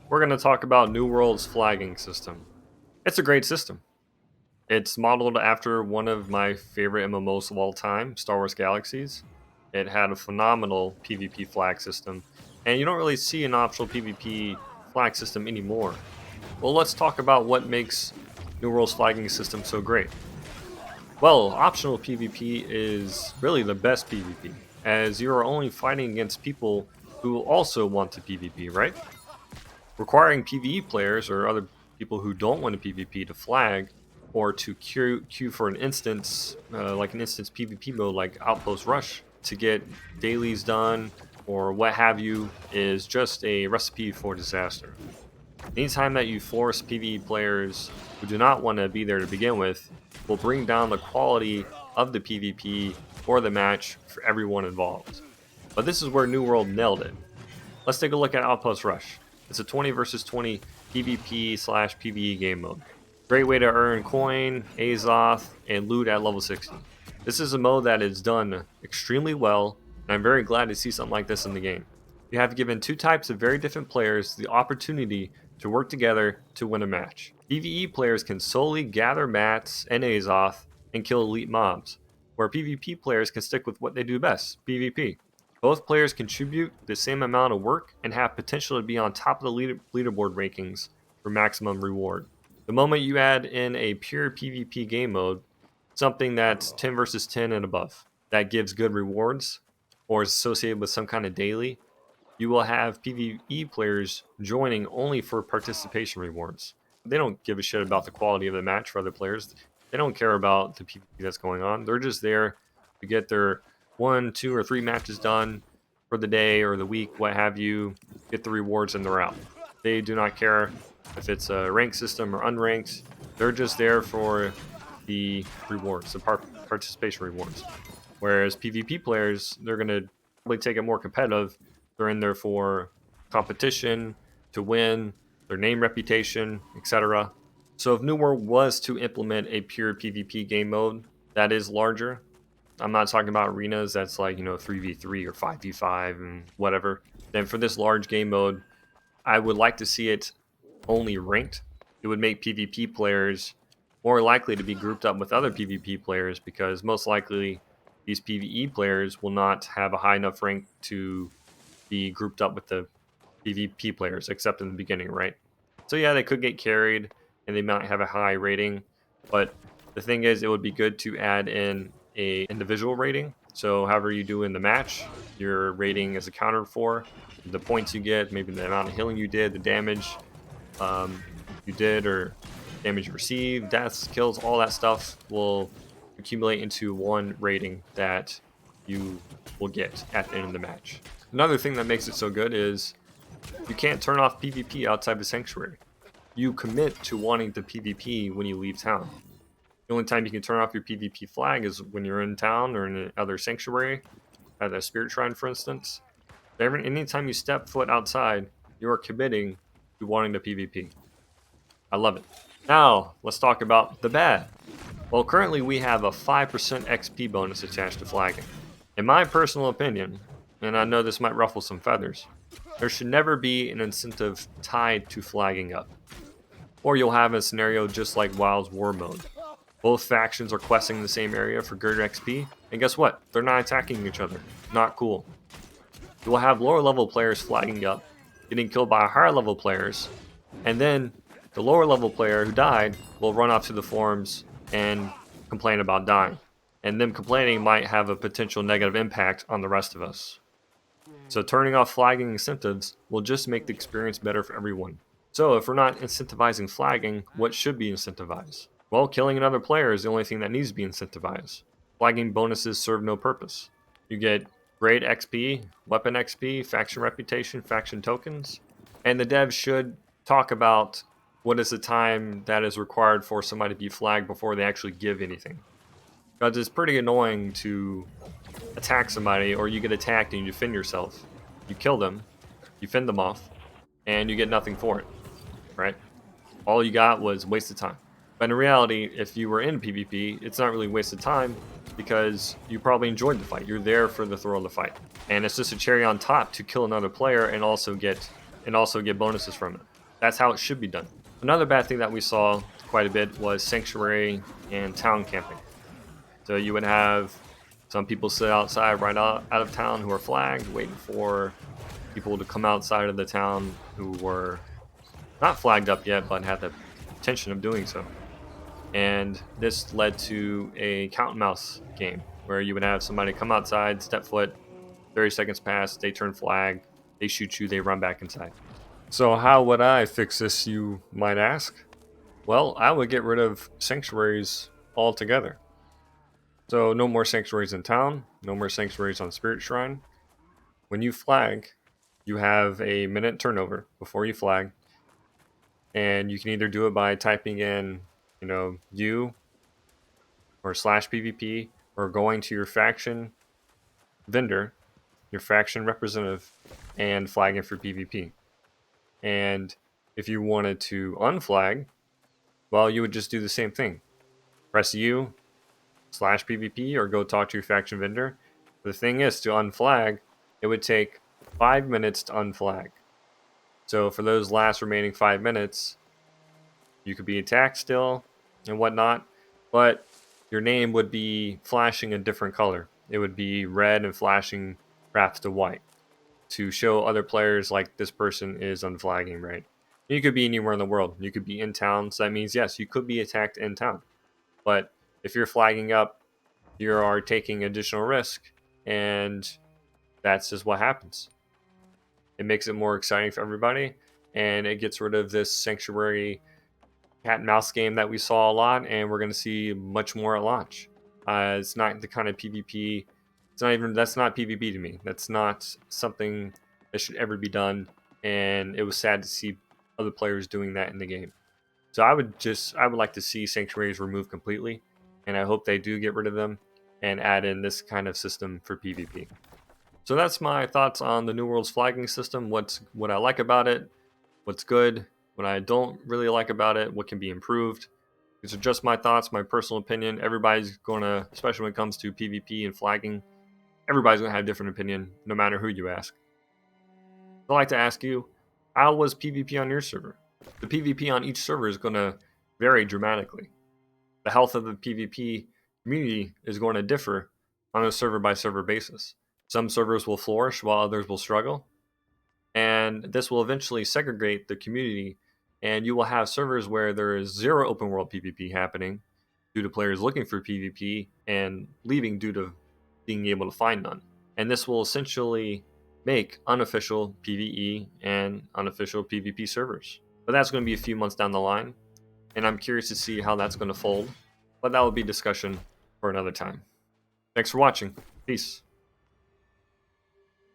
we're going to talk about New World's flagging system. It's a great system. It's modeled after one of my favorite MMOs of all time, Star Wars Galaxies. It had a phenomenal PvP flag system, and you don't really see an optional PvP flag system anymore. Well, let's talk about what makes New World's flagging system so great. Well, optional PvP is really the best PvP, as you are only fighting against people who also want to PvP, right? Requiring PvE players or other people who don't want to PvP to flag or to queue for an instance, like an instance PvP mode like Outpost Rush, to get dailies done or what have you, is just a recipe for disaster. Anytime that you force PvE players who do not want to be there to begin with, will bring down the quality of the PvP or the match for everyone involved. But this is where New World nailed it. Let's take a look at Outpost Rush. It's a 20 versus 20 PvP slash PvE game mode. Great way to earn coin, Azoth, and loot at level 60. This is a mode that is done extremely well, and I'm very glad to see something like this in the game. You have given two types of very different players the opportunity to work together to win a match. PvE players can solely gather mats and Azoth and kill elite mobs, where PvP players can stick with what they do best, PvP. Both players contribute the same amount of work and have potential to be on top of the leaderboard rankings for maximum reward. The moment you add in a pure PvP game mode, something that's 10 versus 10 and above, that gives good rewards or is associated with some kind of daily, you will have PvE players joining only for participation rewards. They don't give a shit about the quality of the match for other players. They don't care about the PvP that's going on. They're just there to get their 1, 2, or 3 matches done for the day or the week, what have you, get the rewards and they're out. They do not care if it's a ranked system or unranked. They're just there for the rewards, the participation rewards. Whereas PvP players, they're going to probably take it more competitive. They're in there for competition, to win, their name, reputation, etc. So if New World was to implement a pure PvP game mode that is larger, I'm not talking about arenas that's like, 3v3 or 5v5 and whatever, then for this large game mode, I would like to see it only ranked. It would make PvP players more likely to be grouped up with other PvP players because most likely these PvE players will not have a high enough rank to be grouped up with the PvP players, except in the beginning, right? So yeah, they could get carried and they might have a high rating, but the thing is, it would be good to add in a individual rating. So however you do in the match, your rating is accounted for. The points you get, maybe the amount of healing you did, the damage you did, or damage you received, deaths, kills, all that stuff will accumulate into one rating that you will get at the end of the match. Another thing that makes it so good is you can't turn off PvP outside the Sanctuary. You commit to wanting to PvP when you leave town. The only time you can turn off your PvP flag is when you're in town or in another Sanctuary, at a Spirit Shrine, for instance. Anytime you step foot outside, you are committing to wanting to PvP. I love it. Now, let's talk about the bad. Well, currently we have a 5% XP bonus attached to flagging. In my personal opinion, and I know this might ruffle some feathers, there should never be an incentive tied to flagging up. Or you'll have a scenario just like WoW's War Mode. Both factions are questing the same area for greater XP, and guess what? They're not attacking each other. Not cool. You will have lower level players flagging up, getting killed by higher level players, and then the lower level player who died will run off to the forums and complain about dying. And them complaining might have a potential negative impact on the rest of us. So turning off flagging incentives will just make the experience better for everyone. So if we're not incentivizing flagging, what should be incentivized? Well, killing another player is the only thing that needs to be incentivized. Flagging bonuses serve no purpose. You get great XP, weapon XP, faction reputation, faction tokens, and the devs should talk about what is the time that is required for somebody to be flagged before they actually give anything. Because it's pretty annoying to attack somebody, or you get attacked and you defend yourself. You kill them, you fend them off, and you get nothing for it, right? All you got was wasted time. But in reality, if you were in PvP, it's not really wasted time because you probably enjoyed the fight. You're there for the thrill of the fight. And it's just a cherry on top to kill another player and also get bonuses from it. That's how it should be done. Another bad thing that we saw quite a bit was sanctuary and town camping. So you would have some people sit outside right out of town who are flagged, waiting for people to come outside of the town who were not flagged up yet, but had the intention of doing so. And this led to a count and mouse game where you would have somebody come outside, step foot, 30 seconds pass, they turn flag, they shoot you, they run back inside. So, how would I fix this, you might ask? Well, I would get rid of sanctuaries altogether. So, no more sanctuaries in town, no more sanctuaries on Spirit Shrine. When you flag, you have a minute turnover before you flag, and you can either do it by typing in, you or slash PvP, or going to your faction vendor, your faction representative, and flagging for PvP. And if you wanted to unflag, well, you would just do the same thing. Press U slash PvP or go talk to your faction vendor. The thing is, to unflag, it would take 5 minutes to unflag. So for those last remaining 5 minutes, you could be attacked still and whatnot, but your name would be flashing a different color. It would be red and flashing perhaps to white to show other players like this person is unflagging, right? You could be anywhere in the world. You could be in town, so that means yes, you could be attacked in town. But if you're flagging up, you are taking additional risk, and that's just what happens. It makes it more exciting for everybody, and it gets rid of this sanctuary cat and mouse game that we saw a lot, and we're going to see much more at launch. It's not the kind of PvP. That's not PvP to me. That's not something that should ever be done, and it was sad to see other players doing that in the game. So I would like to see sanctuaries removed completely, and I hope they do get rid of them and add in this kind of system for PvP. So that's my thoughts on the New World's flagging system. What I like about it, what's good, what I don't really like about it, what can be improved. These are just my thoughts, my personal opinion. Everybody's going to, especially when it comes to PvP and flagging, everybody's going to have a different opinion, no matter who you ask. I'd like to ask you, how was PvP on your server? The PvP on each server is going to vary dramatically. The health of the PvP community is going to differ on a server by server basis. Some servers will flourish while others will struggle, and this will eventually segregate the community, and you will have servers where there is zero open world PvP happening due to players looking for PvP and leaving due to being able to find none. And this will essentially make unofficial PvE and unofficial PvP servers. But that's going to be a few months down the line, and I'm curious to see how that's going to fold. But that will be discussion for another time. Thanks for watching. Peace.